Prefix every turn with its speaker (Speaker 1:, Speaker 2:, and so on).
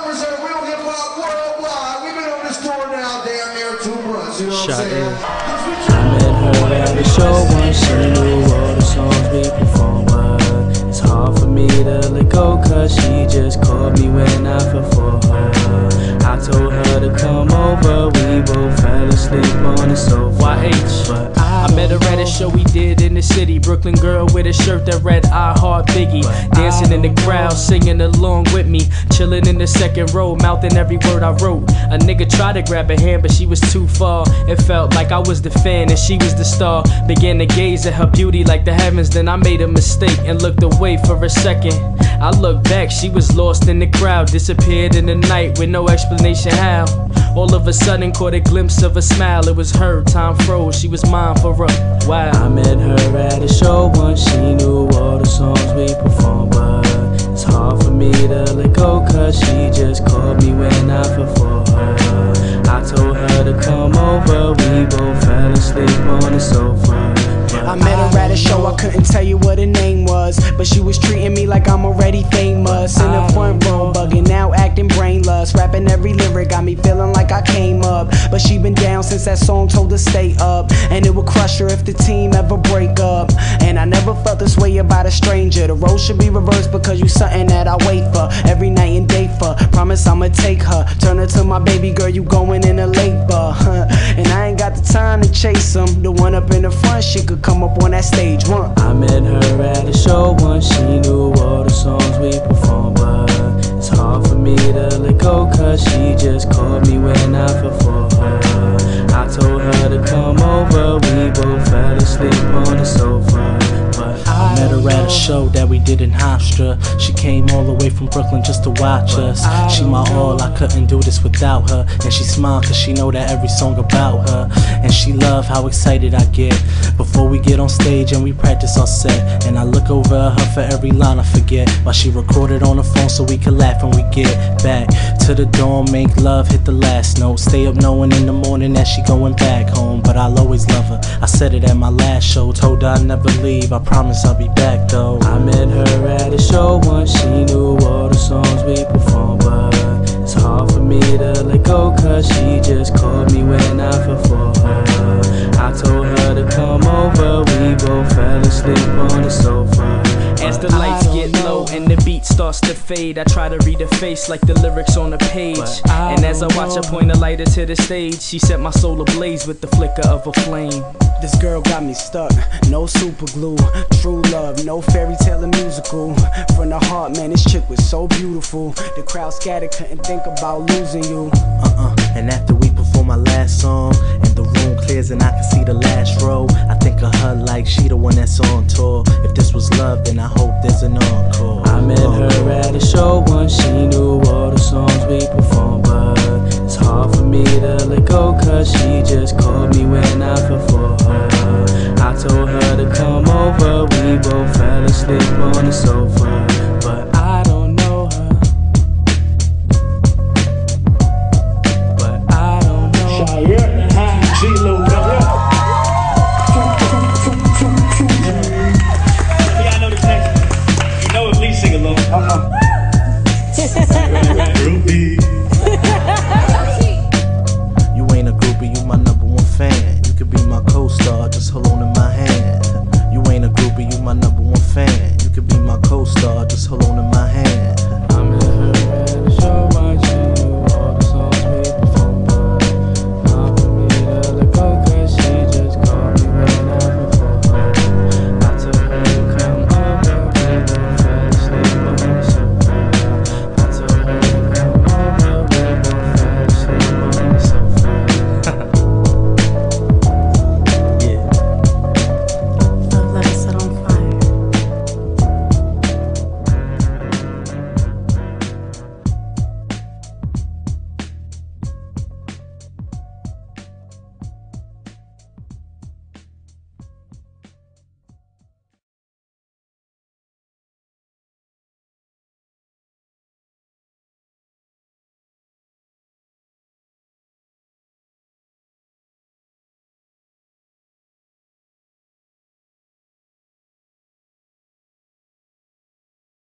Speaker 1: represent real hip hop worldwide. We've been on this tour now damn near 2 months, you know what I'm saying?
Speaker 2: I met her at a show once, she knew all the songs we performed, but it's hard for me to let go, cause she just called me when I fell for her. I told her to come over, we both fell asleep on the sofa.
Speaker 3: But I met her at a show we did in the city. Brooklyn girl with a shirt that read I Heart Biggie, dancing in the crowd, singing along with me, chilling in the second row, mouthing every word I wrote. A nigga tried to grab her hand, but she was too far. It felt like I was the fan and she was the star. Began to gaze at her beauty like the heavens, then I made a mistake and looked away for a second. I looked back, she was lost in the crowd, disappeared in the night with no explanation how. All of a sudden caught a glimpse of a smile. It was her, time froze, she was mine for a while.
Speaker 2: I met her at a show once, she knew all the songs we performed, but it's hard for me to let go, cause she just called me when I fell for her. I told her to come over, we both fell asleep on the sofa.
Speaker 4: I met her at a show, I couldn't tell you what her name was, but she was treating me like I'm already famous. In the front row, bugging out, acting brainless, rapping every lyric, got me feeling like I came up. But she been down since that song told her stay up, and it would crush her if the team ever break up. And I never felt this way about a stranger. The roles should be reversed because you something that I wait for every night and day for. Promise I'ma take her, turn her to my baby girl, you going in a labor. And I ain't got the time to chase them. The one up in the front, she could come up on that stage one.
Speaker 2: I met her at a show once, she knew all the songs we performed, but it's hard for me to let go, cause she just called me when I fell for her. I told her to come over, we both fell asleep on the sofa. But
Speaker 3: I met her at a show that we did in Hofstra. She came all the way from Brooklyn just to watch us. She my all, I couldn't do this without her. And she smiled cause she know that every song about her. And she love how excited I get before we get on stage and we practice our set. And I look over at her for every line I forget, while she recorded on the phone so we could laugh when we get back to the dorm, make love, hit the last note, stay up knowing in the morning that she going back home. But I'll always love her, I said it at my last show, told her I'd never leave, I promise I'll be back though.
Speaker 2: I met her at a show once, she knew all the songs we performed, but it's hard for me to let go, cause she just called me when I fell for her. I told her to come over, we both fell asleep on the sofa.
Speaker 3: As the lights get low and the beat starts to fade, I try to read her face like the lyrics on the page. And as I watch her point a lighter to the stage, she set my soul ablaze with the flicker of a flame.
Speaker 4: This girl got me stuck, no super glue, true love, no fairy tale or musical. From the heart, man, this chick was so beautiful. The crowd scattered, couldn't think about losing you.
Speaker 3: And after we perform my last song, and the room clears and I can see the last row, I think of her like she the one that's on tour. If this was love, then I hope there's an encore.
Speaker 2: I met her at a show once, she knew all the songs we performed, but it's hard for me to let go, cause she just called me when I fell for her. I told her to come over, we both fell asleep on the sofa. But I don't know her, but I don't know
Speaker 5: Sha'ir, G-Lo, yeah, I know the text. You know it, please sing along. Groupie.
Speaker 3: You ain't a groupie, you my #1 fan. You could be my co-star, just hold on to my hand. You ain't a groupie, you my #1 fan. You could be my co-star, just hold on to my hand.